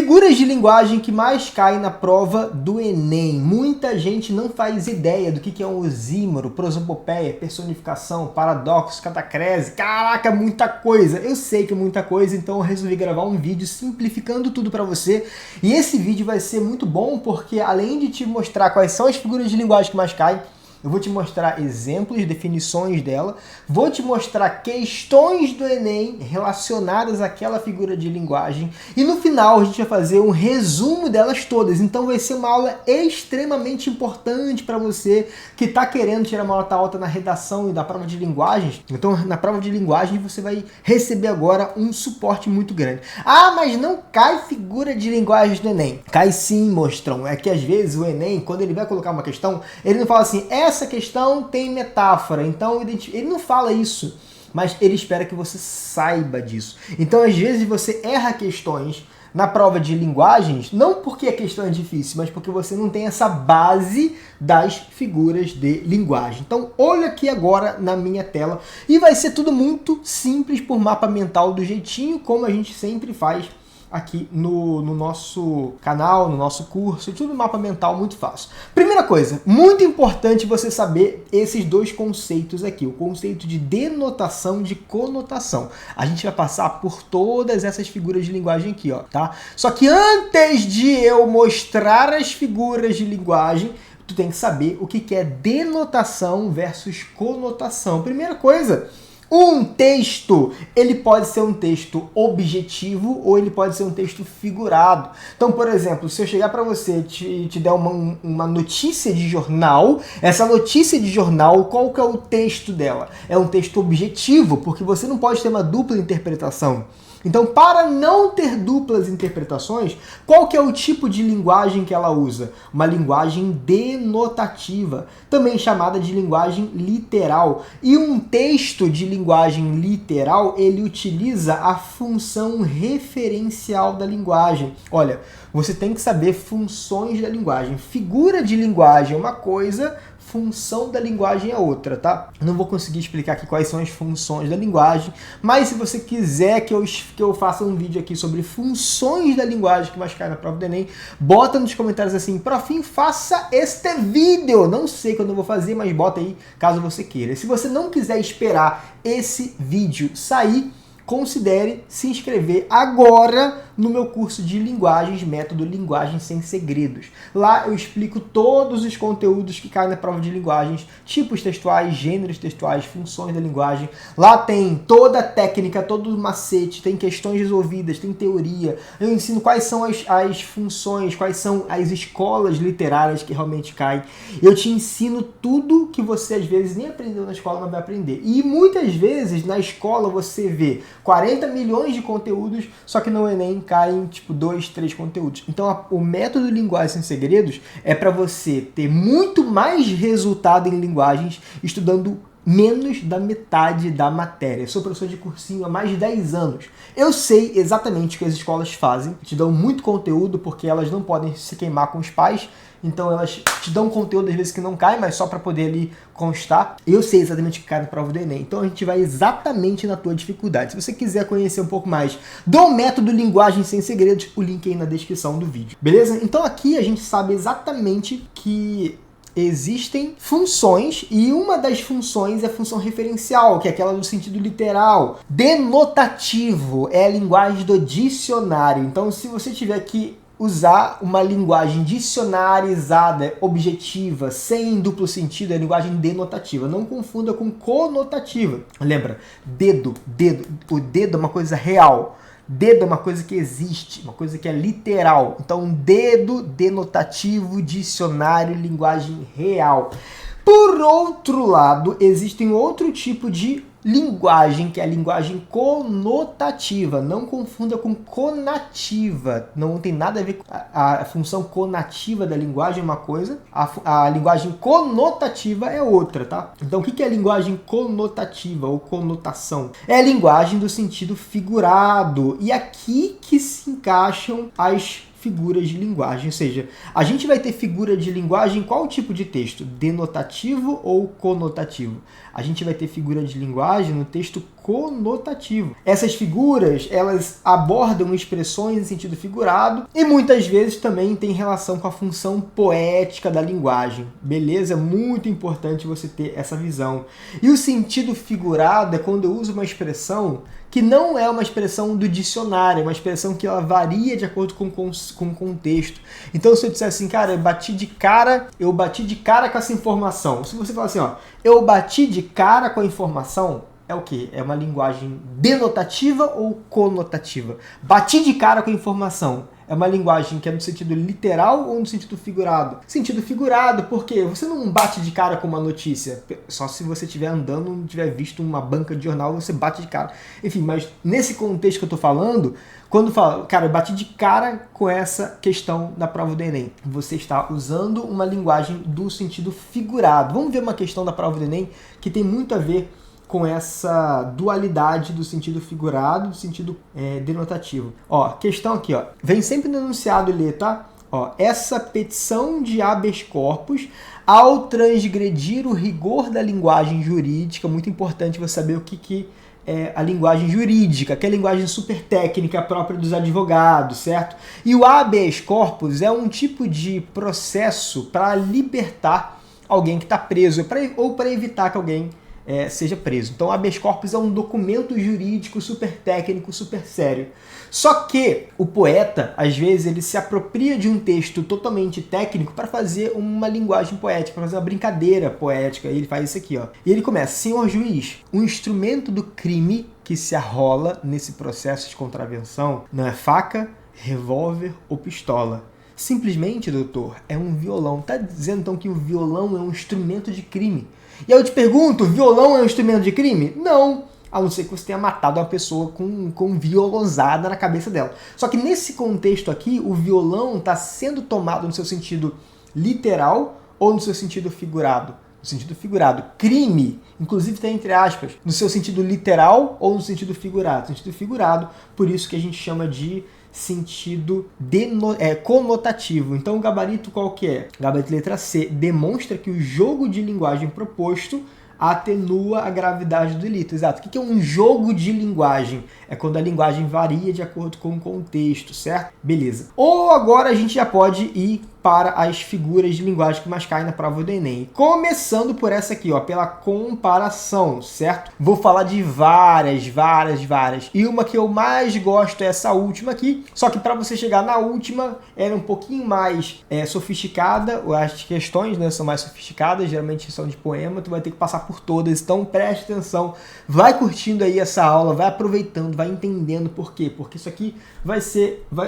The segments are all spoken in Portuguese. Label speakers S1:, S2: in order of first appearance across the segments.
S1: Figuras de linguagem que mais caem na prova do Enem. Muita gente não faz ideia do que é um osímoro, prosopopeia, personificação, paradoxo, catacrese. Caraca, muita coisa! Eu sei que é muita coisa, então eu resolvi gravar um vídeo simplificando tudo para você. E esse vídeo vai ser muito bom porque, além de te mostrar quais são as figuras de linguagem que mais caem, eu vou te mostrar exemplos, definições dela, vou te mostrar questões do Enem relacionadas àquela figura de linguagem e no final a gente vai fazer um resumo delas todas. Então vai ser uma aula extremamente importante para você que está querendo tirar uma nota alta na redação e da prova de linguagens. Então na prova de linguagem você vai receber agora um suporte muito grande. Ah, mas não cai figura de linguagem do Enem. Cai sim, mostrão. É que às vezes o Enem, quando ele vai colocar uma questão, ele não fala assim, essa questão tem metáfora, então ele não fala isso, mas ele espera que você saiba disso. Então, às vezes, você erra questões na prova de linguagens, não porque a questão é difícil, mas porque você não tem essa base das figuras de linguagem. Então, olha aqui agora na minha tela, e vai ser tudo muito simples por mapa mental, do jeitinho como a gente sempre faz aqui no nosso canal, no nosso curso, tudo mapa mental muito fácil. Primeira coisa, muito importante você saber esses dois conceitos aqui, o conceito de denotação e de conotação. A gente vai passar por todas essas figuras de linguagem aqui, ó, tá? Só que antes de eu mostrar as figuras de linguagem, tu tem que saber o que é denotação versus conotação. Primeira coisa, um texto, ele pode ser um texto objetivo ou ele pode ser um texto figurado. Então, por exemplo, se eu chegar para você e te der uma notícia de jornal, essa notícia de jornal, qual que é o texto dela? É um texto objetivo, porque você não pode ter uma dupla interpretação. Então, para não ter duplas interpretações, qual que é o tipo de linguagem que ela usa? Uma linguagem denotativa, também chamada de linguagem literal. E um texto de linguagem literal, ele utiliza a função referencial da linguagem. Olha, você tem que saber funções da linguagem. Figura de linguagem é uma coisa, função da linguagem é outra, tá? Não vou conseguir explicar aqui quais são as funções da linguagem, mas se você quiser que eu faça um vídeo aqui sobre funções da linguagem que mais cai na prova do Enem, bota nos comentários assim, profinho, faça este vídeo. Não sei quando eu vou fazer, mas bota aí caso você queira. Se você não quiser esperar esse vídeo sair, considere se inscrever agora no meu curso de linguagens, método Linguagem Sem Segredos. Lá eu explico todos os conteúdos que caem na prova de linguagens, tipos textuais, gêneros textuais, funções da linguagem. Lá tem toda a técnica, todo o macete, tem questões resolvidas, tem teoria. Eu ensino quais são as funções, quais são as escolas literárias que realmente caem. Eu te ensino tudo que você às vezes nem aprendeu na escola, mas vai aprender. E muitas vezes na escola você vê 40 milhões de conteúdos, só que no Enem caem tipo 2, 3 conteúdos. Então o método Linguagem Sem Segredos é para você ter muito mais resultado em linguagens estudando menos da metade da matéria. Eu sou professor de cursinho há mais de 10 anos. Eu sei exatamente o que as escolas fazem, te dão muito conteúdo porque elas não podem se queimar com os pais, então elas te dão conteúdo às vezes que não cai, mas só para poder ali constar. Eu sei exatamente o que cai na prova do Enem, então a gente vai exatamente na tua dificuldade. Se você quiser conhecer um pouco mais do método Linguagem Sem Segredos, o link aí na descrição do vídeo. Beleza? Então aqui a gente sabe exatamente que existem funções e uma das funções é a função referencial, que é aquela do sentido literal. Denotativo é a linguagem do dicionário. Então, se você tiver que usar uma linguagem dicionarizada, objetiva, sem duplo sentido, é a linguagem denotativa. Não confunda com conotativa. Lembra? Dedo. O dedo é uma coisa real. Dedo é uma coisa que existe, uma coisa que é literal. Então, dedo, denotativo, dicionário, linguagem real. Por outro lado, existe um outro tipo de linguagem, que é a linguagem conotativa. Não confunda com conativa. Não tem nada a ver com a função conativa da linguagem, é uma coisa. A linguagem conotativa é outra, tá? Então, o que é a linguagem conotativa ou conotação? É a linguagem do sentido figurado. E aqui que se encaixam as figuras de linguagem, ou seja, a gente vai ter figura de linguagem em qual tipo de texto? Denotativo ou conotativo? A gente vai ter figura de linguagem no texto conotativo. Essas figuras, elas abordam expressões em sentido figurado e muitas vezes também tem relação com a função poética da linguagem. Beleza? É muito importante você ter essa visão. E o sentido figurado é quando eu uso uma expressão que não é uma expressão do dicionário, é uma expressão que ela varia de acordo com o contexto. Então, se eu disser assim, cara, eu bati de cara com essa informação. Se você falar assim, ó, eu bati de cara com a informação, é o quê? É uma linguagem denotativa ou conotativa? Bati de cara com a informação. É uma linguagem que é no sentido literal ou no sentido figurado? Sentido figurado, porque você não bate de cara com uma notícia. Só se você estiver andando, não tiver visto uma banca de jornal, você bate de cara. Enfim, mas nesse contexto que eu tô falando, quando fala, cara, eu bati de cara com essa questão da prova do Enem, você está usando uma linguagem do sentido figurado. Vamos ver uma questão da prova do Enem que tem muito a ver com essa dualidade do sentido figurado e do sentido denotativo. Ó, questão aqui, ó. Vem sempre no enunciado ler, tá? Ó, essa petição de habeas corpus, ao transgredir o rigor da linguagem jurídica, muito importante você saber o que é a linguagem jurídica, que é a linguagem super técnica própria dos advogados, certo? E o habeas corpus é um tipo de processo para libertar alguém que está preso ou para evitar que alguém seja preso. Então, o habeas corpus é um documento jurídico super técnico, super sério. Só que o poeta, às vezes, ele se apropria de um texto totalmente técnico para fazer uma linguagem poética, para fazer uma brincadeira poética. E ele faz isso aqui, ó. E ele começa: senhor juiz, o instrumento do crime que se arrola nesse processo de contravenção não é faca, revólver ou pistola. Simplesmente, doutor, é um violão. Tá dizendo, então, que o violão é um instrumento de crime. E aí eu te pergunto, violão é um instrumento de crime? Não, a não ser que você tenha matado uma pessoa com violonzada na cabeça dela. Só que nesse contexto aqui, o violão está sendo tomado no seu sentido literal ou no seu sentido figurado? No sentido figurado. Crime, inclusive está entre aspas, no seu sentido literal ou no sentido figurado? No sentido figurado, por isso que a gente chama de sentido conotativo. Então o gabarito qual que é? Gabarito letra C, demonstra que o jogo de linguagem proposto atenua a gravidade do delito. Exato. O que é um jogo de linguagem? É quando a linguagem varia de acordo com o contexto, certo? Beleza. Ou agora a gente já pode ir para as figuras de linguagem que mais caem na prova do Enem. Começando por essa aqui, ó, pela comparação, certo? Vou falar de várias. E uma que eu mais gosto é essa última aqui. Só que para você chegar na última, era um pouquinho mais sofisticada. As questões, né, são mais sofisticadas, geralmente são de poema. Tu vai ter que passar por todas, então preste atenção. Vai curtindo aí essa aula, vai aproveitando, vai entendendo por quê. Porque isso aqui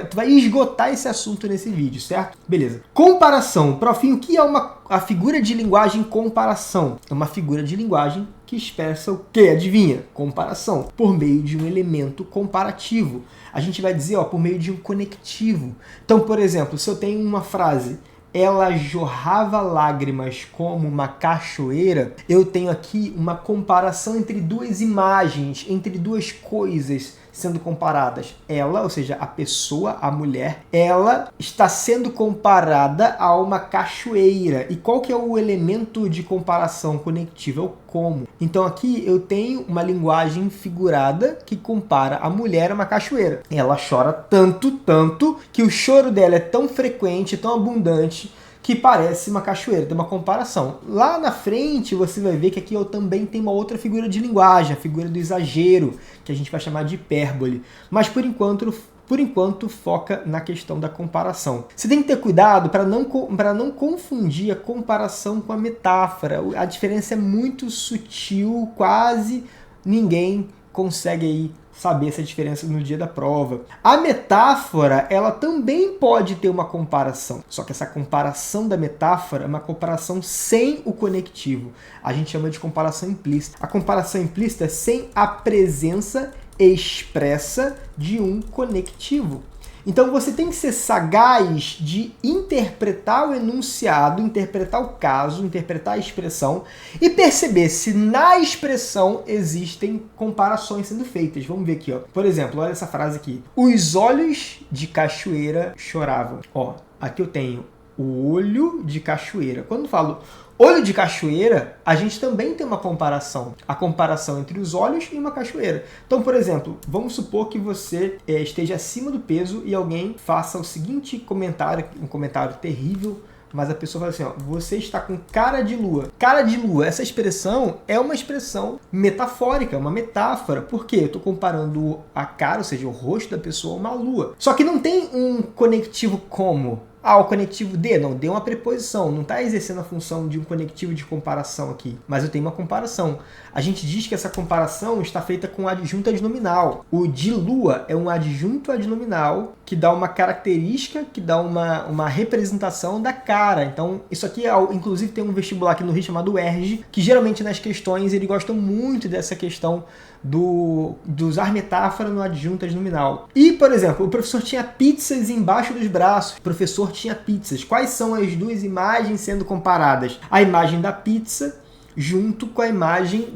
S1: tu vai esgotar esse assunto nesse vídeo, certo? Beleza. Comparação. Profinho, o que é a figura de linguagem comparação? É uma figura de linguagem que expressa o quê? Adivinha? Comparação. Por meio de um elemento comparativo. A gente vai dizer, ó, por meio de um conectivo. Então, por exemplo, se eu tenho uma frase: ela jorrava lágrimas como uma cachoeira, eu tenho aqui uma comparação entre duas imagens, entre duas coisas sendo comparadas. Ela, ou seja, a pessoa, a mulher, ela está sendo comparada a uma cachoeira. E qual que é o elemento de comparação conectivo? É o como. Então aqui eu tenho uma linguagem figurada que compara a mulher a uma cachoeira. Ela chora tanto, que o choro dela é tão frequente, tão abundante, que parece uma cachoeira, tem uma comparação. Lá na frente você vai ver que aqui eu também tenho uma outra figura de linguagem, a figura do exagero, que a gente vai chamar de hipérbole. Mas por enquanto foca na questão da comparação. Você tem que ter cuidado para não confundir a comparação com a metáfora. A diferença é muito sutil, quase ninguém consegue aí saber essa diferença no dia da prova. A metáfora, ela também pode ter uma comparação, só que essa comparação da metáfora é uma comparação sem o conectivo. A gente chama de comparação implícita. A comparação implícita é sem a presença expressa de um conectivo. Então você tem que ser sagaz de interpretar o enunciado, interpretar o caso, interpretar a expressão e perceber se na expressão existem comparações sendo feitas. Vamos ver aqui, ó. Por exemplo, olha essa frase aqui. Os olhos de cachoeira choravam. Ó, aqui eu tenho o olho de cachoeira. Quando eu falo olho de cachoeira, a gente também tem uma comparação. A comparação entre os olhos e uma cachoeira. Então, por exemplo, vamos supor que você esteja acima do peso e alguém faça o seguinte comentário, um comentário terrível, mas a pessoa fala assim, ó, você está com cara de lua. Cara de lua, essa expressão é uma expressão metafórica, uma metáfora. Por quê? Eu estou comparando a cara, ou seja, o rosto da pessoa, a uma lua. Só que não tem um conectivo como. O conectivo D, não, D é uma preposição, não está exercendo a função de um conectivo de comparação aqui, mas eu tenho uma comparação. A gente diz que essa comparação está feita com adjunto adnominal. O de lua é um adjunto adnominal que dá uma característica, que dá uma representação da cara. Então, isso aqui, inclusive, tem um vestibular aqui no Rio chamado ERJ, que geralmente nas questões ele gosta muito dessa questão do usar metáfora no adjunto adnominal. E, por exemplo, o professor tinha pizzas embaixo dos braços. O professor tinha pizzas. Quais são as duas imagens sendo comparadas? A imagem da pizza junto com a imagem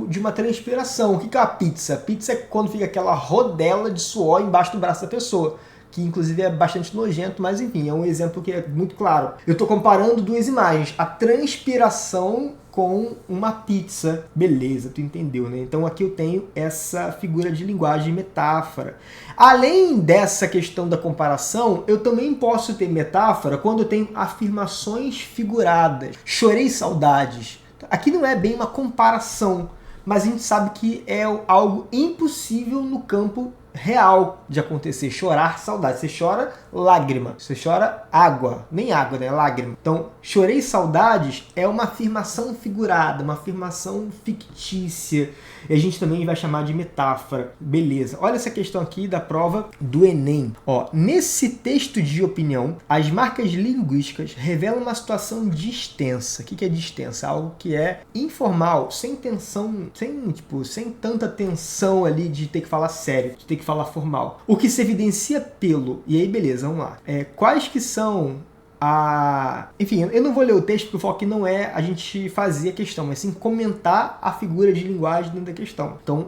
S1: de uma transpiração. O que é a pizza? A pizza é quando fica aquela rodela de suor embaixo do braço da pessoa, que inclusive é bastante nojento, mas enfim, é um exemplo que é muito claro. Eu estou comparando duas imagens, a transpiração com uma pizza. Beleza, tu entendeu, né? Então aqui eu tenho essa figura de linguagem metáfora. Além dessa questão da comparação, eu também posso ter metáfora quando eu tenho afirmações figuradas. Chorei saudades. Aqui não é bem uma comparação, mas a gente sabe que é algo impossível no campo real de acontecer. Chorar saudade. Você chora lágrima. Você chora água. Nem água, né? Lágrima. Então, chorei saudades é uma afirmação figurada, uma afirmação fictícia. E a gente também vai chamar de metáfora. Beleza. Olha essa questão aqui da prova do Enem. Nesse texto de opinião, as marcas linguísticas revelam uma situação distensa. O que é distensa? Algo que é informal, sem tensão, sem tanta tensão ali de ter que falar sério, de ter que falar formal. O que se evidencia pelo... E aí, beleza, vamos lá. Quais que são Enfim, eu não vou ler o texto porque o foco aqui não é a gente fazer a questão, mas sim comentar a figura de linguagem dentro da questão. Então,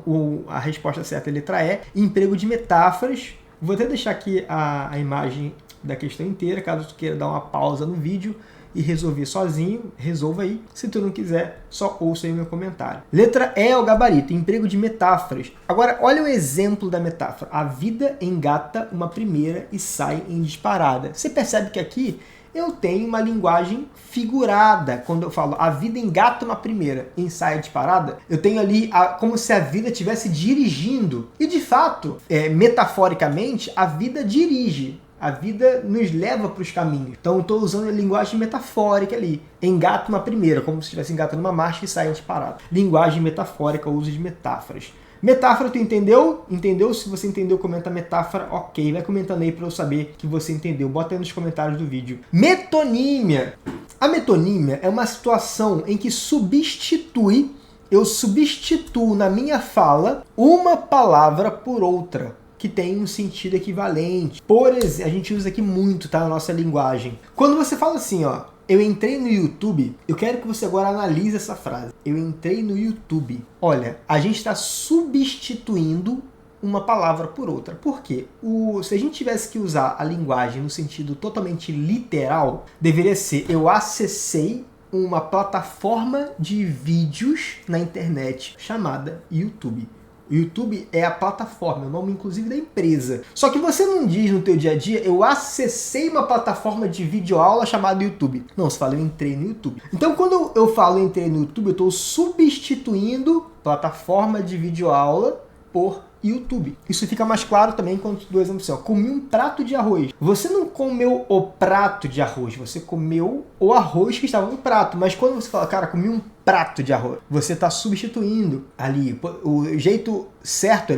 S1: a resposta certa é a letra E, emprego de metáforas. Vou até deixar aqui a imagem da questão inteira, caso tu queira dar uma pausa no vídeo e resolver sozinho, resolva aí. Se tu não quiser, só ouça aí o meu comentário. Letra E é o gabarito, emprego de metáforas. Agora, olha o exemplo da metáfora. A vida engata uma primeira e sai em disparada. Você percebe que aqui eu tenho uma linguagem figurada. Quando eu falo a vida engata uma primeira e sai em disparada, eu tenho ali como se a vida estivesse dirigindo. E de fato, metaforicamente, a vida dirige. A vida nos leva para os caminhos. Então, eu estou usando a linguagem metafórica ali. Engata uma primeira, como se estivesse engatando uma marcha e sai em disparada. Linguagem metafórica, uso de metáforas. Metáfora, tu entendeu? Entendeu? Se você entendeu, comenta metáfora, ok. Vai comentando aí para eu saber que você entendeu. Bota aí nos comentários do vídeo. Metonímia. A metonímia é uma situação em que eu substituo na minha fala uma palavra por outra, que tem um sentido equivalente. Por exemplo, a gente usa aqui muito, tá, na nossa linguagem. Quando você fala assim, eu entrei no YouTube, eu quero que você agora analise essa frase. Eu entrei no YouTube. Olha, a gente está substituindo uma palavra por outra. Por quê? Se a gente tivesse que usar a linguagem no sentido totalmente literal, deveria ser eu acessei uma plataforma de vídeos na internet chamada YouTube. O YouTube é a plataforma, é o nome inclusive da empresa. Só que você não diz no teu dia a dia, eu acessei uma plataforma de videoaula chamada YouTube. Não, você fala, eu entrei no YouTube. Então, quando eu falo entrei no YouTube, eu estou substituindo plataforma de videoaula por YouTube. Isso fica mais claro também quando tu dou exemplo assim, comi um prato de arroz. Você não comeu o prato de arroz, você comeu o arroz que estava no prato. Mas quando você fala, cara, comi um prato de arroz, você está substituindo ali. O jeito certo,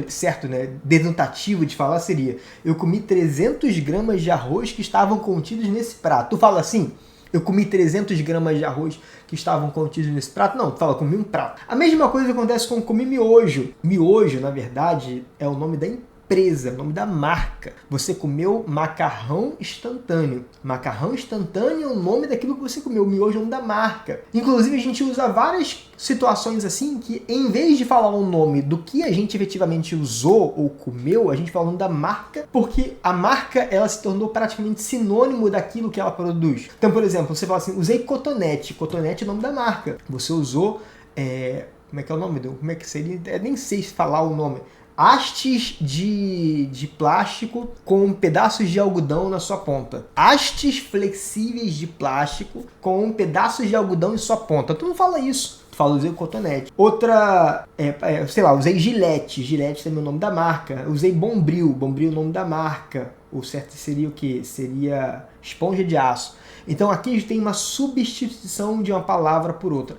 S1: né, denotativo de falar seria, eu comi 300 gramas de arroz que estavam contidos nesse prato. Tu fala assim, eu comi 300 gramas de arroz que estavam contidos nesse prato. Não, tu fala, comi um prato. A mesma coisa acontece com comi miojo. Miojo, na verdade, é o nome da empresa empresa, o nome da marca. Você comeu macarrão instantâneo. Macarrão instantâneo é o nome daquilo que você comeu. O miojo é o nome da marca. Inclusive, a gente usa várias situações assim que, em vez de falar o nome do que a gente efetivamente usou ou comeu, a gente fala o nome da marca, porque a marca, ela se tornou praticamente sinônimo daquilo que ela produz. Então, por exemplo, você fala assim, usei cotonete. Cotonete é o nome da marca. Você usou... como é que é o nome? Como é que seria? Nem sei se falar o nome. Hastes de plástico com pedaços de algodão na sua ponta. Hastes flexíveis de plástico com pedaços de algodão em sua ponta. Tu não fala isso. Tu fala, usei o cotonete. Outra, sei lá, usei Gillette. Gillette também é o nome da marca. Usei Bombril. Bombril é o nome da marca. O certo seria o quê? Seria esponja de aço. Então aqui a gente tem uma substituição de uma palavra por outra.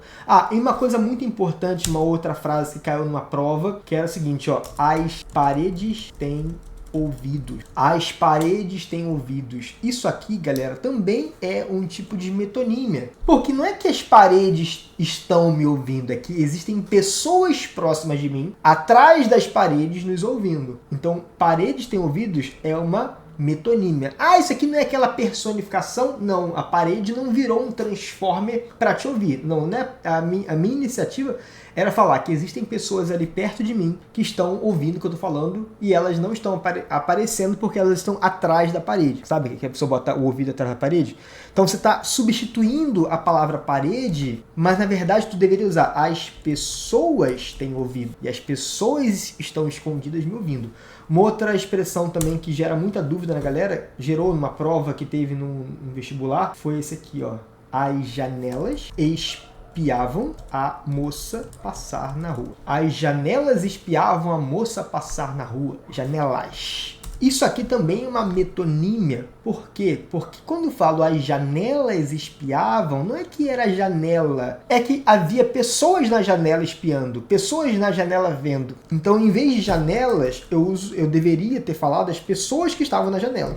S1: E uma coisa muito importante, uma outra frase que caiu numa prova, que era o seguinte, ó, as paredes têm ouvidos. As paredes têm ouvidos. Isso aqui, galera, também é um tipo de metonímia. Porque não é que as paredes estão me ouvindo, é que existem pessoas próximas de mim, atrás das paredes, nos ouvindo. Então, paredes têm ouvidos é uma metonímia. Isso aqui não é aquela personificação? Não, a parede não virou um transformer para te ouvir. Não, né? A minha iniciativa era falar que existem pessoas ali perto de mim que estão ouvindo o que eu estou falando e elas não estão aparecendo porque elas estão atrás da parede. Sabe que a pessoa bota o ouvido atrás da parede? Então você está substituindo a palavra parede, mas na verdade tu deveria usar as pessoas têm ouvido e as pessoas estão escondidas me ouvindo. Uma outra expressão também que gera muita dúvida na galera, gerou numa prova que teve no vestibular, foi esse aqui, ó. As janelas espiavam a moça passar na rua. As janelas espiavam a moça passar na rua. Janelas. Isso aqui também é uma metonímia. Por quê? Porque quando eu falo as janelas espiavam, não é que era janela, é que havia pessoas na janela espiando, pessoas na janela vendo. Então, em vez de janelas, eu deveria ter falado as pessoas que estavam na janela.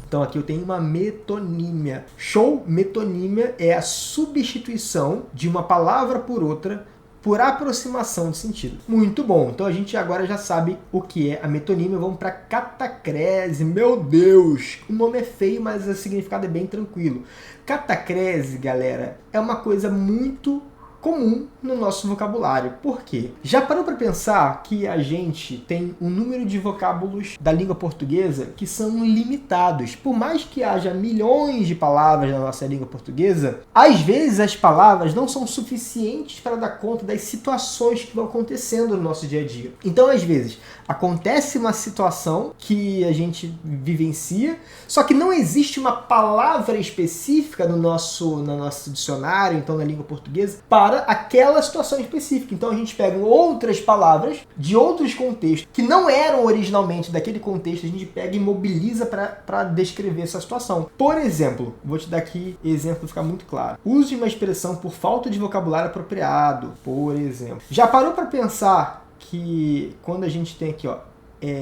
S1: Então aqui eu tenho uma metonímia. Show? Metonímia é a substituição de uma palavra por outra por aproximação de sentido. Muito bom. Então a gente agora já sabe o que é a metonímia. Vamos para catacrese. Meu Deus! O nome é feio, mas o significado é bem tranquilo. Catacrese, galera, é uma coisa muito comum no nosso vocabulário. Por quê? Já parou para pensar que a gente tem um número de vocábulos da língua portuguesa que são limitados? Por mais que haja milhões de palavras na nossa língua portuguesa, às vezes as palavras não são suficientes para dar conta das situações que vão acontecendo no nosso dia a dia. Então, às vezes, acontece uma situação que a gente vivencia, só que não existe uma palavra específica no nosso dicionário, então na língua portuguesa, para aquela situação específica. Então a gente pega outras palavras de outros contextos que não eram originalmente daquele contexto, a gente pega e mobiliza para descrever essa situação. Por exemplo, vou te dar aqui exemplo para ficar muito claro. Use uma expressão por falta de vocabulário apropriado, por exemplo. Já parou para pensar que quando a gente tem aqui, ó,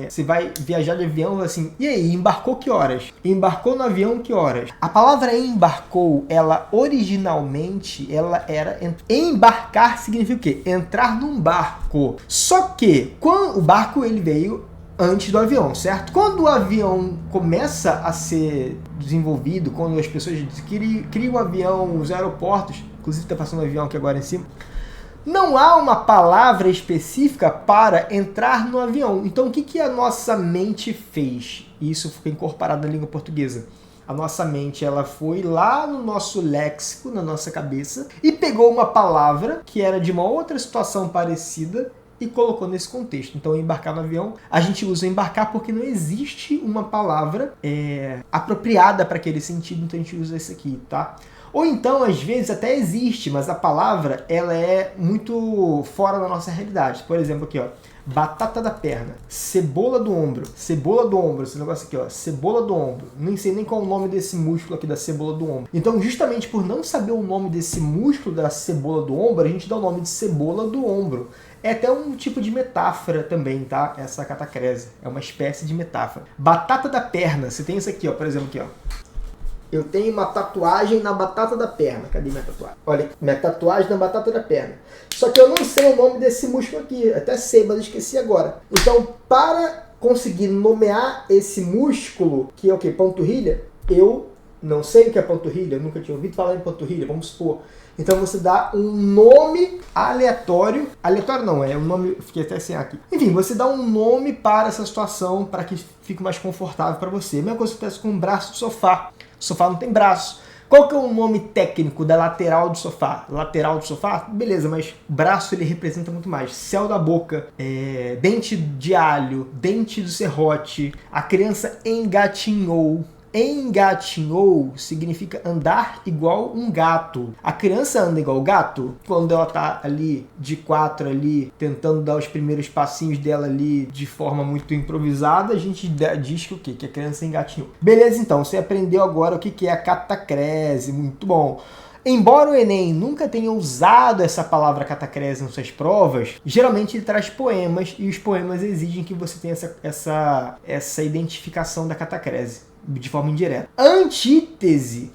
S1: você vai viajar de avião assim, e aí, embarcou que horas? Embarcou no avião que horas? A palavra embarcou, ela originalmente, ela era... Embarcar significa o quê? Entrar num barco. Só que, quando o barco ele veio antes do avião, certo? Quando o avião começa a ser desenvolvido, quando as pessoas criam o avião, os aeroportos, inclusive está passando um avião aqui agora em cima, não há uma palavra específica para entrar no avião. Então, o que a nossa mente fez? Isso ficou incorporado na língua portuguesa. A nossa mente ela foi lá no nosso léxico, na nossa cabeça, e pegou uma palavra que era de uma outra situação parecida e colocou nesse contexto. Então, embarcar no avião, a gente usa embarcar porque não existe uma palavra apropriada para aquele sentido, então a gente usa esse aqui, tá? Ou então, às vezes, até existe, mas a palavra ela é muito fora da nossa realidade. Por exemplo, aqui, ó, batata da perna, cebola do ombro, esse negócio aqui, ó, cebola do ombro. Nem sei nem qual é o nome desse músculo aqui da cebola do ombro. Então, justamente por não saber o nome desse músculo da cebola do ombro, a gente dá o nome de cebola do ombro. É até um tipo de metáfora também, tá? Essa catacrese. É uma espécie de metáfora. Batata da perna, você tem isso aqui, ó, por exemplo, aqui, ó. Eu tenho uma tatuagem na batata da perna. Cadê minha tatuagem? Olha, minha tatuagem na batata da perna. Só que eu não sei o nome desse músculo aqui. Até sei, mas eu esqueci agora. Então, para conseguir nomear esse músculo, que é o quê? Panturrilha, eu não sei o que é panturrilha, eu nunca tinha ouvido falar em panturrilha, vamos supor. Então você dá um nome aleatório, aleatório não, é um nome, fiquei até sem aqui. Enfim, você dá um nome para essa situação, para que fique mais confortável para você. A mesma coisa acontece com o braço do sofá. O sofá não tem braço. Qual que é o nome técnico da lateral do sofá? Lateral do sofá? Beleza, mas braço ele representa muito mais. Céu da boca, dente de alho, dente do serrote, a criança engatinhou. Engatinhou significa andar igual um gato. A criança anda igual gato quando ela tá ali de 4 ali, tentando dar os primeiros passinhos dela ali de forma muito improvisada, a gente diz que o quê? Que a criança engatinhou. Beleza, então, você aprendeu agora o que é a catacrese, muito bom. Embora o Enem nunca tenha usado essa palavra catacrese nas suas provas, geralmente ele traz poemas e os poemas exigem que você tenha essa identificação da catacrese de forma indireta. Antítese.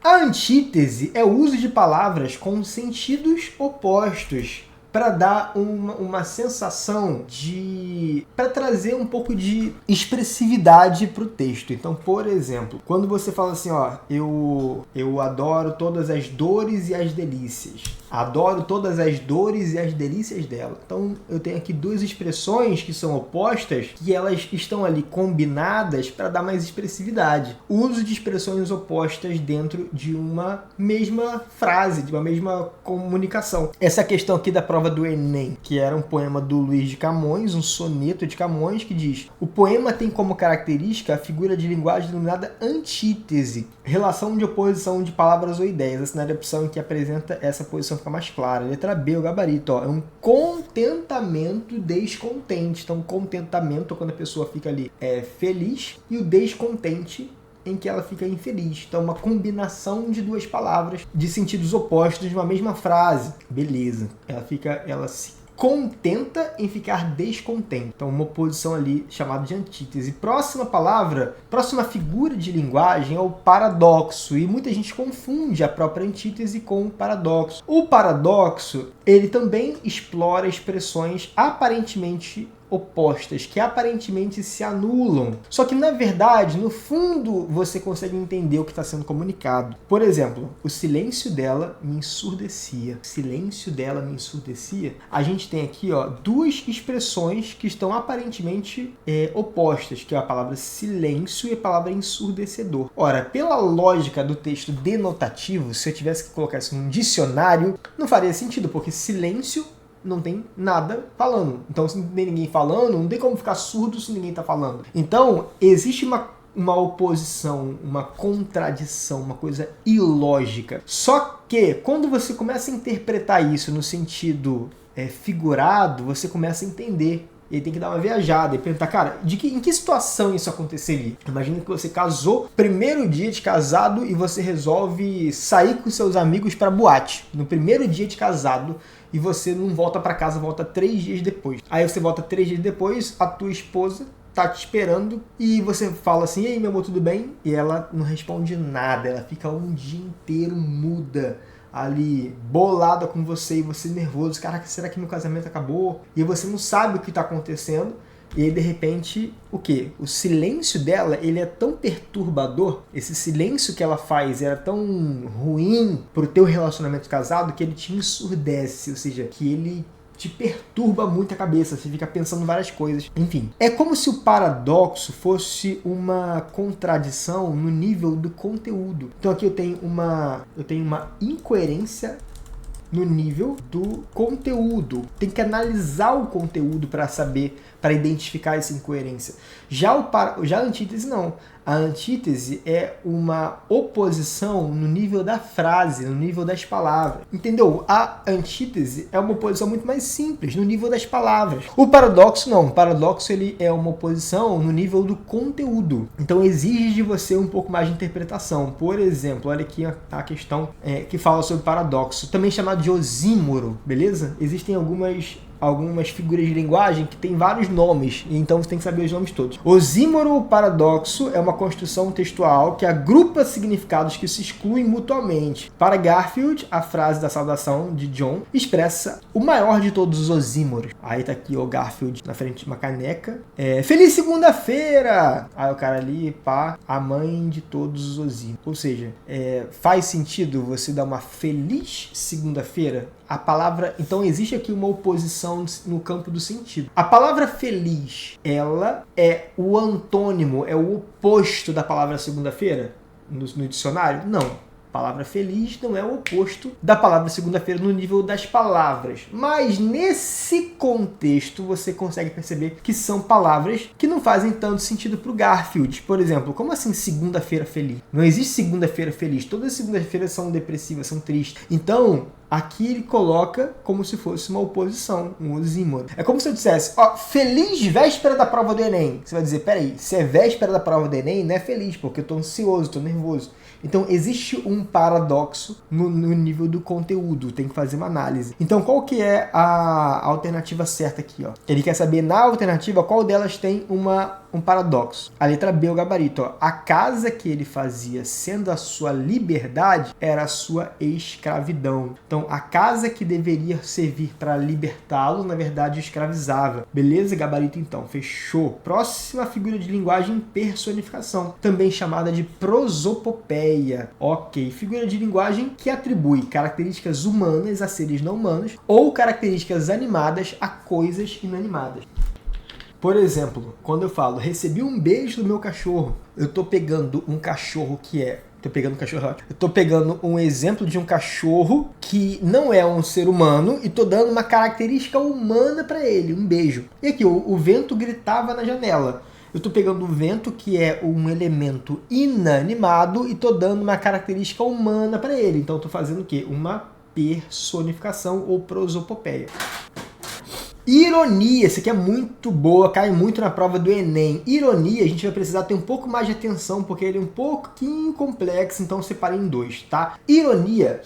S1: A antítese é o uso de palavras com sentidos opostos para dar uma sensação de... para trazer um pouco de expressividade para o texto. Então, por exemplo, quando você fala assim, ó, eu adoro todas as dores e as delícias. Adoro todas as dores e as delícias dela. Então, eu tenho aqui duas expressões que são opostas, que elas estão ali combinadas para dar mais expressividade. O uso de expressões opostas dentro de uma mesma frase, de uma mesma comunicação. Essa questão aqui da prova do Enem, que era um poema do Luís de Camões, um soneto de Camões, que diz: o poema tem como característica a figura de linguagem denominada antítese, relação de oposição de palavras ou ideias. Essa é a opção que apresenta essa posição fica mais clara. Letra B, o gabarito, ó, é um contentamento descontente. Então, contentamento é quando a pessoa fica ali feliz, e o descontente em que ela fica infeliz. Então, uma combinação de duas palavras de sentidos opostos de uma mesma frase. Beleza. Ela se contenta em ficar descontente. Então, uma oposição ali chamada de antítese. Próxima palavra, próxima figura de linguagem é o paradoxo. E muita gente confunde a própria antítese com o paradoxo. O paradoxo, ele também explora expressões aparentemente opostas, que aparentemente se anulam. Só que, na verdade, no fundo, você consegue entender o que está sendo comunicado. Por exemplo, o silêncio dela me ensurdecia. O silêncio dela me ensurdecia. A gente tem aqui, ó, duas expressões que estão aparentemente opostas, que é a palavra silêncio e a palavra ensurdecedor. Ora, pela lógica do texto denotativo, se eu tivesse que colocar isso num dicionário, não faria sentido, porque silêncio não tem nada falando. Então, se não tem ninguém falando, não tem como ficar surdo se ninguém está falando. Então, existe uma oposição, uma contradição, uma coisa ilógica. Só que, quando você começa a interpretar isso no sentido figurado, você começa a entender. E aí tem que dar uma viajada e perguntar, cara, em que situação isso aconteceria? Imagina que você casou, primeiro dia de casado, e você resolve sair com seus amigos para boate. No primeiro dia de casado, e você não volta para casa, volta 3 dias depois. Aí você volta 3 dias depois, a tua esposa tá te esperando, e você fala assim, ei, meu amor, tudo bem? E ela não responde nada, ela fica um dia inteiro muda, ali, bolada com você, e você nervoso, caraca, será que meu casamento acabou? E você não sabe o que está acontecendo, e aí, de repente, o quê? O silêncio dela, ele é tão perturbador, esse silêncio que ela faz era tão ruim pro teu relacionamento casado, que ele te ensurdece, ou seja, que ele te perturba muito a cabeça, você fica pensando em várias coisas. Enfim, é como se o paradoxo fosse uma contradição no nível do conteúdo. Então aqui eu tenho uma incoerência no nível do conteúdo. Tem que analisar o conteúdo para saber, para identificar essa incoerência. Já a antítese não. A antítese é uma oposição no nível da frase, no nível das palavras. Entendeu? A antítese é uma oposição muito mais simples, no nível das palavras. O paradoxo não. O paradoxo ele é uma oposição no nível do conteúdo. Então exige de você um pouco mais de interpretação. Por exemplo, olha aqui a questão que fala sobre paradoxo, também chamado de osímoro, beleza? Existem algumas algumas figuras de linguagem que tem vários nomes, então você tem que saber os nomes todos. Osímoro ou paradoxo é uma construção textual que agrupa significados que se excluem mutuamente. Para Garfield, a frase da saudação de John expressa o maior de todos os osímoros. Aí tá aqui o Garfield na frente de uma caneca. Feliz segunda-feira! Aí o cara ali, pá, a mãe de todos os osímoros. Ou seja, faz sentido você dar uma feliz segunda-feira? A palavra, então existe aqui uma oposição no campo do sentido. A palavra feliz, ela é o antônimo, é o oposto da palavra segunda-feira no dicionário? Não. A palavra feliz não é o oposto da palavra segunda-feira no nível das palavras. Mas nesse contexto você consegue perceber que são palavras que não fazem tanto sentido para o Garfield. Por exemplo, como assim segunda-feira feliz? Não existe segunda-feira feliz. Todas as segundas-feiras são depressivas, são tristes. Então, aqui ele coloca como se fosse uma oposição, um osímoro. É como se eu dissesse, ó, feliz véspera da prova do Enem. Você vai dizer, peraí, se é véspera da prova do Enem, não é feliz, porque eu tô ansioso, tô nervoso. Então, existe um paradoxo no nível do conteúdo, tem que fazer uma análise. Então, qual que é a alternativa certa aqui? Ó? Ele quer saber, na alternativa, qual delas tem um paradoxo. A letra B, o gabarito. Ó. A casa que ele fazia sendo a sua liberdade era a sua escravidão. Então, a casa que deveria servir para libertá-lo, na verdade, o escravizava. Beleza, gabarito? Então, fechou. Próxima figura de linguagem, personificação, também chamada de prosopopeia. Ok, figura de linguagem que atribui características humanas a seres não humanos ou características animadas a coisas inanimadas. Por exemplo, quando eu falo, recebi um beijo do meu cachorro, eu estou pegando um cachorro que é... Eu tô pegando um exemplo de um cachorro que não é um ser humano e tô dando uma característica humana para ele, um beijo. E aqui, o vento gritava na janela. Eu estou pegando o vento, que é um elemento inanimado, e estou dando uma característica humana para ele. Então, estou fazendo o quê? Uma personificação ou prosopopeia. Ironia, essa aqui é muito boa, cai muito na prova do Enem. Ironia, a gente vai precisar ter um pouco mais de atenção, porque ele é um pouquinho complexo, então eu separei em dois, tá? Ironia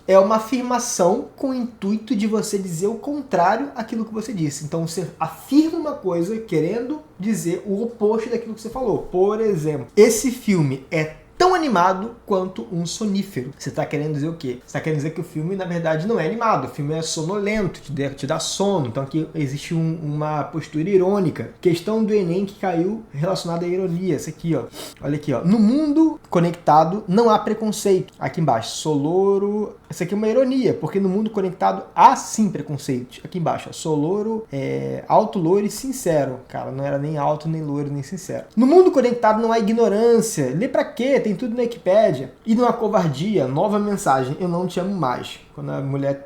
S1: é uma afirmação com o intuito de você dizer o contrário àquilo que você disse. Então você afirma uma coisa querendo dizer o oposto daquilo que você falou. Por exemplo, esse filme é tão animado quanto um sonífero. Você está querendo dizer o quê? Você está querendo dizer que o filme, na verdade, não é animado. O filme é sonolento, te dá sono. Então aqui existe uma postura irônica. Questão do Enem que caiu relacionada à ironia. Essa aqui, ó. Olha aqui, ó. No mundo conectado não há preconceito. Aqui embaixo, Soloro. Essa aqui é uma ironia, porque no mundo conectado há sim preconceito. Aqui embaixo, ó. Soloro, alto, loiro e sincero. Cara, não era nem alto, nem loiro, nem sincero. No mundo conectado não há ignorância. Lê pra quê? Tem tudo na Wikipédia. E não há covardia. Nova mensagem. Eu não te amo mais. Quando a mulher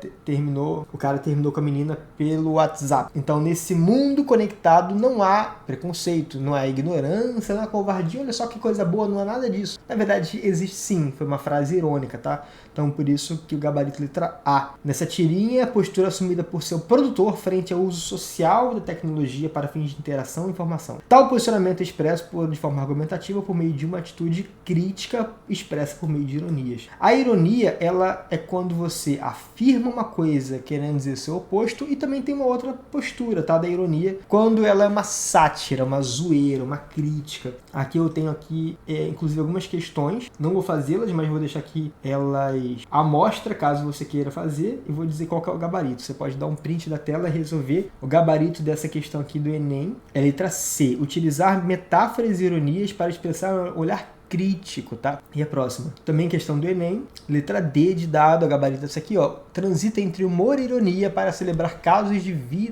S1: o cara terminou com a menina pelo WhatsApp. Então, nesse mundo conectado não há preconceito, não há ignorância, não há covardia. Olha só que coisa boa, não há nada disso. Na verdade, existe sim. Foi uma frase irônica, tá? Então, por isso que o gabarito letra A. Nessa tirinha, a postura assumida por seu produtor frente ao uso social da tecnologia para fins de interação e informação. Tal posicionamento é expresso de forma argumentativa por meio de uma atitude crítica expressa por meio de ironias. A ironia, ela é quando você afirma uma coisa querendo dizer seu oposto, e também tem uma outra postura, tá, da ironia, quando ela é uma sátira, uma zoeira, uma crítica. Aqui eu tenho inclusive algumas questões, não vou fazê-las, mas vou deixar aqui elas à mostra, caso você queira fazer, e vou dizer qual que é o gabarito. Você pode dar um print da tela e resolver. O gabarito dessa questão aqui do Enem é letra C, utilizar metáforas e ironias para expressar um olhar crítico, tá? E a próxima, também questão do Enem, letra D de dado, a gabarito dessa aqui, ó, transita entre humor e ironia para celebrar casos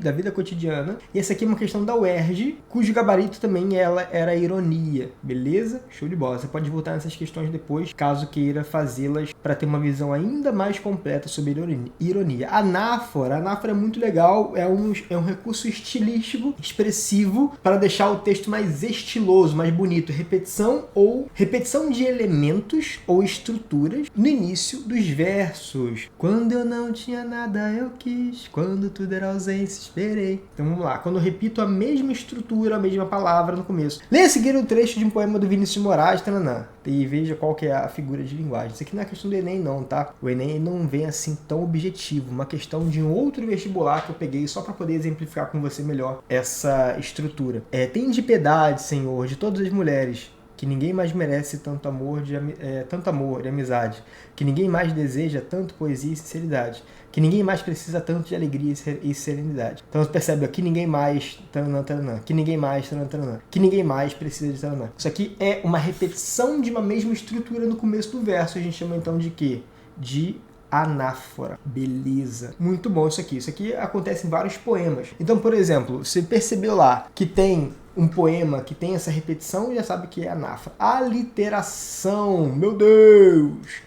S1: da vida cotidiana. E essa aqui é uma questão da UERJ, cujo gabarito também era ironia, beleza? Show de bola. Você pode voltar nessas questões depois, caso queira fazê-las para ter uma visão ainda mais completa sobre ironia. A anáfora é muito legal, é um recurso estilístico, expressivo, para deixar o texto mais estiloso, mais bonito. Repetição ou repetição Repetição de elementos ou estruturas no início dos versos. Quando eu não tinha nada, eu quis. Quando tudo era ausência, esperei. Então vamos lá. Quando eu repito a mesma estrutura, a mesma palavra no começo. Leia a seguir o trecho de um poema do Vinícius de Moraes, tananã, e veja qual que é a figura de linguagem. Isso aqui não é questão do Enem não, tá? O Enem não vem assim tão objetivo. Uma questão de um outro vestibular que eu peguei só para poder exemplificar com você melhor essa estrutura. Tem de piedade, Senhor, de todas as mulheres, que ninguém mais merece tanto amor e amizade, que ninguém mais deseja tanto poesia e sinceridade, que ninguém mais precisa tanto de alegria e serenidade. Então você percebe aqui, ninguém mais, taranã, taranã, que ninguém mais, taranã, taranã, que ninguém mais precisa de taranã. Isso aqui é uma repetição de uma mesma estrutura no começo do verso. A gente chama então de quê? De anáfora. Beleza. Muito bom isso aqui. Isso aqui acontece em vários poemas. Então, por exemplo, você percebeu lá que tem um poema que tem essa repetição, já sabe que é anáfora. Aliteração. Meu Deus!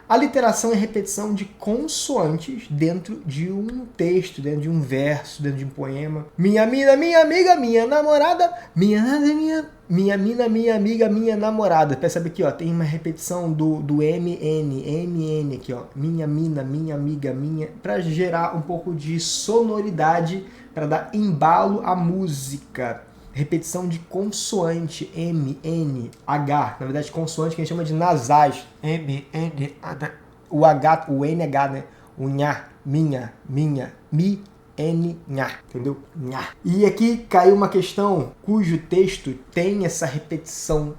S1: Aliteração é repetição de consoantes dentro de um texto, dentro de um verso, dentro de um poema. Minha mina, minha amiga, minha namorada, minha mina, minha amiga, minha namorada. Percebe aqui, ó, tem uma repetição do MN aqui, ó. Minha mina, minha amiga, minha, para gerar um pouco de sonoridade, para dar embalo à música. Repetição de consoante, M, N, H. Na verdade, consoante que a gente chama de nasais. M, N, H. O H, o N, H, né? O nha, minha, mi, N, nha. Entendeu? Nha. E aqui caiu uma questão cujo texto tem essa repetição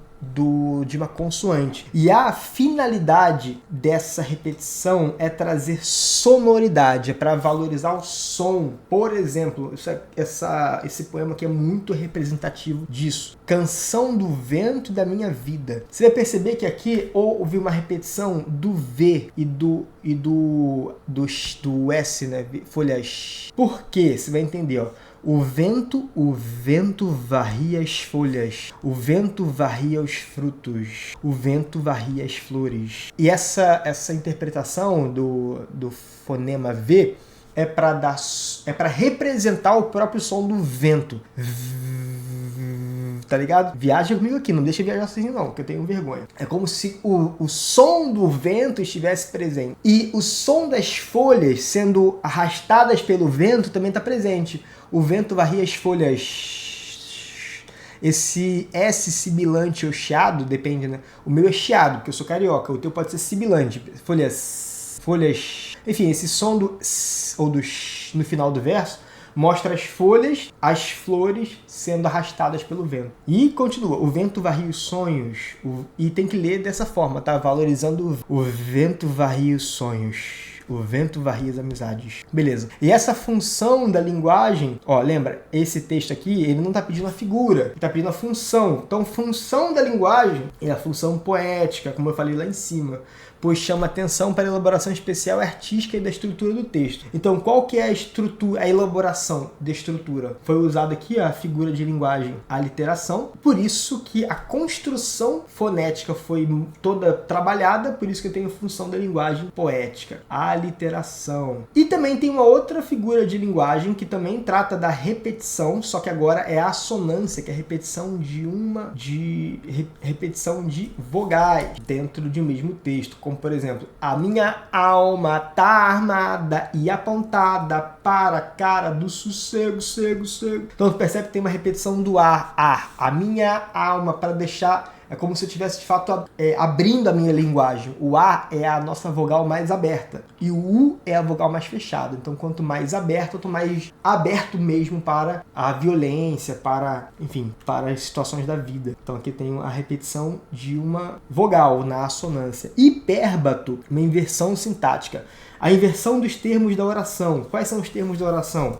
S1: de uma consoante. E a finalidade dessa repetição é trazer sonoridade, é para valorizar o som. Por exemplo, esse poema aqui é muito representativo disso. Canção do vento da minha vida. Você vai perceber que aqui houve uma repetição do V e do S, né? Folhas. Por quê? Você vai entender, ó. O vento varria as folhas, o vento varria os frutos, o vento varria as flores. E essa interpretação do fonema V é para representar o próprio som do vento. Tá ligado? Viaja comigo aqui, não deixa eu viajar sozinho não, porque eu tenho vergonha. É como se o som do vento estivesse presente. E o som das folhas sendo arrastadas pelo vento também está presente. O vento varria as folhas. Esse S sibilante ou chiado, depende, né? O meu é chiado, porque eu sou carioca. O teu pode ser sibilante. Folhas. Enfim, esse som do S ou do X no final do verso mostra as folhas, as flores sendo arrastadas pelo vento. E continua, o vento varria os sonhos. E tem que ler dessa forma, tá? Valorizando o vento varria os sonhos. O vento varria as amizades. Beleza. E essa função da linguagem, ó, lembra, esse texto aqui, ele não está pedindo a figura, ele está pedindo a função. Então, função da linguagem é a função poética, como eu falei lá em cima, pois chama atenção para a elaboração especial artística e da estrutura do texto. Então, qual que é a estrutura, a elaboração da estrutura? Foi usada aqui a figura de linguagem, a literação. Por isso que a construção fonética foi toda trabalhada, por isso que eu tenho a função da linguagem poética, a literação. E também tem uma outra figura de linguagem que também trata da repetição, só que agora é a assonância, que é a repetição repetição de vogais dentro de um mesmo texto, como por exemplo, a minha alma tá armada e apontada para a cara do sossego, cego. Então tu percebe que tem uma repetição do ar, a minha alma, para deixar. É como se eu estivesse, de fato, abrindo a minha linguagem. O A é a nossa vogal mais aberta. E o U é a vogal mais fechada. Então, quanto mais aberto, quanto mais aberto mesmo para a violência, para as situações da vida. Então, aqui tem a repetição de uma vogal na assonância. Hipérbato, uma inversão sintática. A inversão dos termos da oração. Quais são os termos da oração?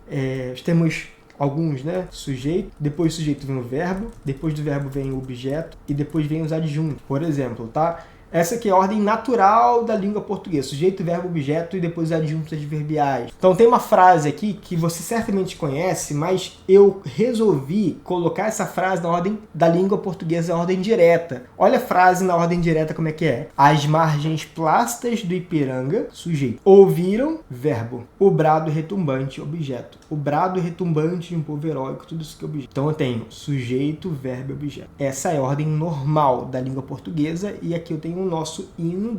S1: Os termos... Alguns, né? Sujeito, depois do sujeito vem o verbo, depois do verbo vem o objeto e depois vem os adjuntos. Por exemplo, tá? Essa aqui é a ordem natural da língua portuguesa. Sujeito, verbo, objeto e depois adjuntos adverbiais. Então tem uma frase aqui que você certamente conhece, mas eu resolvi colocar essa frase na ordem da língua portuguesa, na ordem direta. Olha a frase na ordem direta como é que é. As margens plácidas do Ipiranga, sujeito. Ouviram, verbo. O brado retumbante, objeto. O brado retumbante de um povo heróico, tudo isso que é objeto. Então eu tenho sujeito, verbo e objeto. Essa é a ordem normal da língua portuguesa e aqui eu tenho o nosso hino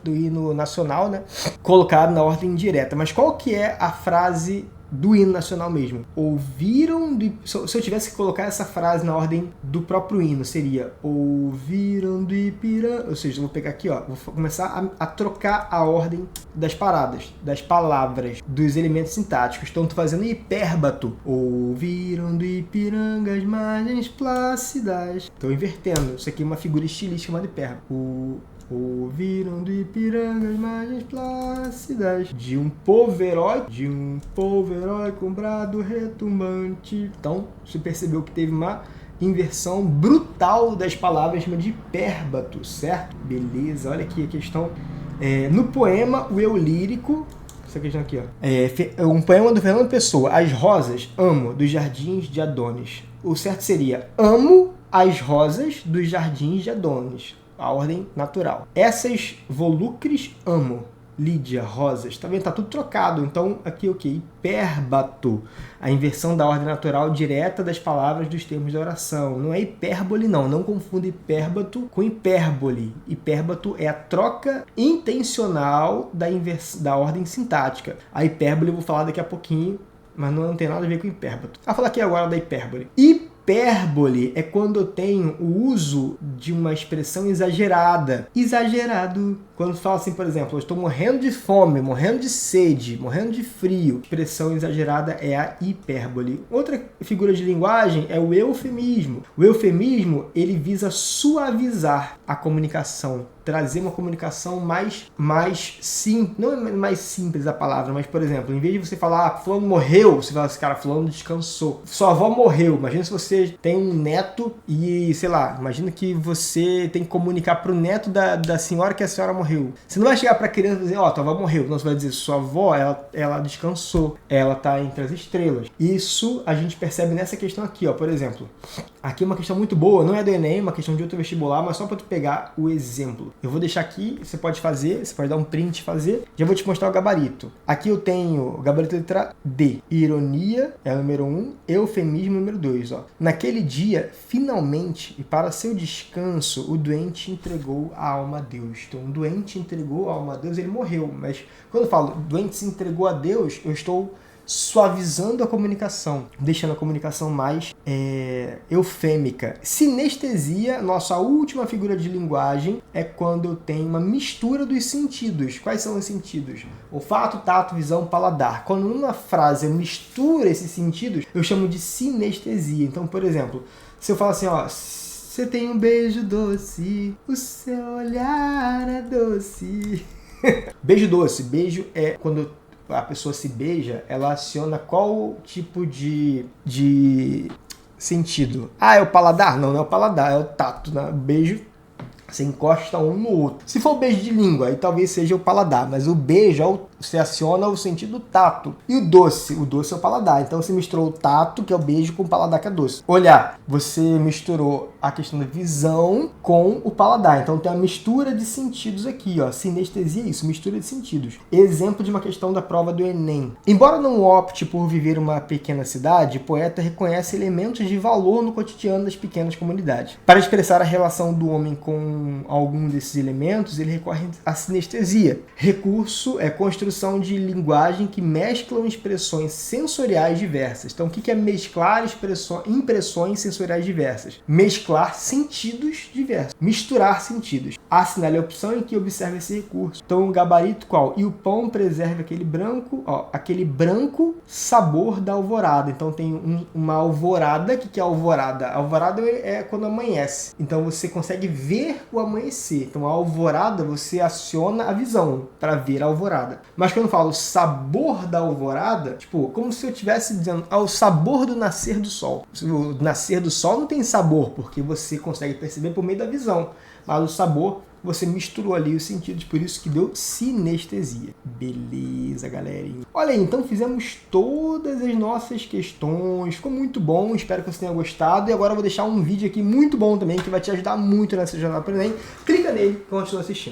S1: do hino nacional, né? Colocado na ordem direta. Mas qual que é a frase do hino nacional mesmo? Ouviram do... Se eu tivesse que colocar essa frase na ordem do próprio hino, seria ouviram do Ipiranga. Ou seja, eu vou pegar aqui, ó, vou começar a trocar a ordem das paradas, das palavras, dos elementos sintáticos. Então, estou fazendo hipérbato. Ouviram do Ipiranga as margens plácidas. Estou invertendo. Isso aqui é uma figura estilística chamada hipérbato. Ouviram do Ipiranga as margens plácidas de um povo heróico, com brado retumbante. Então, você percebeu que teve uma inversão brutal das palavras, chama de hipérbato, certo? Beleza, olha aqui a questão. No poema O Eu Lírico, essa questão aqui, ó. Um poema do Fernando Pessoa, As Rosas, Amo, dos Jardins de Adonis. O certo seria, amo as rosas dos jardins de Adonis. A ordem natural. Essas volúcres amo. Lídia, rosas. Tá vendo? Tá tudo trocado. Então, aqui o que? Hipérbato. A inversão da ordem natural direta das palavras dos termos da oração. Não é hipérbole, não. Não confunda hipérbato com hipérbole. Hipérbato é a troca intencional da ordem sintática. A hipérbole eu vou falar daqui a pouquinho, mas não tem nada a ver com hipérbato. Vou falar aqui agora da hipérbole. Hipérbole é quando eu tenho o uso de uma expressão exagerada. Exagerado. Quando fala assim, por exemplo, eu estou morrendo de fome, morrendo de sede, morrendo de frio. Expressão exagerada é a hipérbole. Outra figura de linguagem é o eufemismo. O eufemismo, ele visa suavizar a comunicação, trazer uma comunicação mais simples. Não é mais simples a palavra, mas, por exemplo, em vez de você falar, fulano morreu, você fala assim, cara, fulano descansou. Sua avó morreu. Imagina se você tem um neto e, sei lá, imagina que você tem que comunicar para o neto da senhora que a senhora morreu. Você não vai chegar para a criança e dizer, ó, tua avó morreu. Não, você vai dizer, sua avó, ela descansou. Ela está entre as estrelas. Isso a gente percebe nessa questão aqui, ó. Por exemplo, aqui é uma questão muito boa, não é do Enem, é uma questão de outro vestibular, mas só para tu pegar o exemplo. Eu vou deixar aqui, você pode fazer, você pode dar um print e fazer. Já vou te mostrar o gabarito. Aqui eu tenho o gabarito letra D. Ironia é o número 1, eufemismo número 2, ó. Naquele dia, finalmente, e para seu descanso, o doente entregou a alma a Deus. Então, o doente entregou a alma a Deus, ele morreu. Mas quando eu falo doente se entregou a Deus, eu estou suavizando a comunicação, deixando a comunicação mais eufêmica. Sinestesia, nossa última figura de linguagem, é quando eu tenho uma mistura dos sentidos. Quais são os sentidos? Olfato, tato, visão, paladar. Quando numa frase eu misturo esses sentidos, eu chamo de sinestesia. Então, por exemplo, se eu falo assim, ó, você tem um beijo doce, o seu olhar é doce. Beijo doce. Beijo é quando a pessoa se beija, ela aciona qual tipo de sentido? Ah, é o paladar? Não, não é o paladar, é o tato, né? Beijo, você encosta um no outro. Se for o beijo de língua, aí talvez seja o paladar, mas o beijo você aciona o sentido tato. E o doce é o paladar. Então você misturou o tato, que é o beijo, com o paladar, que é doce. Olhar, você misturou a questão da visão com o paladar. Então tem uma mistura de sentidos aqui, ó. Sinestesia é isso, mistura de sentidos. Exemplo de uma questão da prova do Enem. Embora não opte por viver em uma pequena cidade, o poeta reconhece elementos de valor no cotidiano das pequenas comunidades. Para expressar a relação do homem com algum desses elementos, ele recorre à sinestesia. Recurso é construção de linguagem que mesclam expressões sensoriais diversas. Então, o que é mesclar impressões sensoriais diversas? Mesclar sentidos diversos. Misturar sentidos. Assinale a opção em que observa esse recurso. Então, o gabarito qual? E o pão preserva aquele branco sabor da alvorada. Então, tem uma alvorada. O que é alvorada? A alvorada é quando amanhece. Então, você consegue ver o amanhecer. Então, a alvorada, você aciona a visão para ver a alvorada. Mas quando eu falo sabor da alvorada, tipo, como se eu estivesse dizendo ao sabor do nascer do sol. O nascer do sol não tem sabor, porque você consegue perceber por meio da visão. Mas o sabor você misturou ali os sentidos, por isso que deu sinestesia. Beleza, galerinha. Olha aí, então fizemos todas as nossas questões, ficou muito bom, espero que você tenha gostado. E agora eu vou deixar um vídeo aqui muito bom também, que vai te ajudar muito nessa jornada para o Enem. Clica nele e continua assistindo.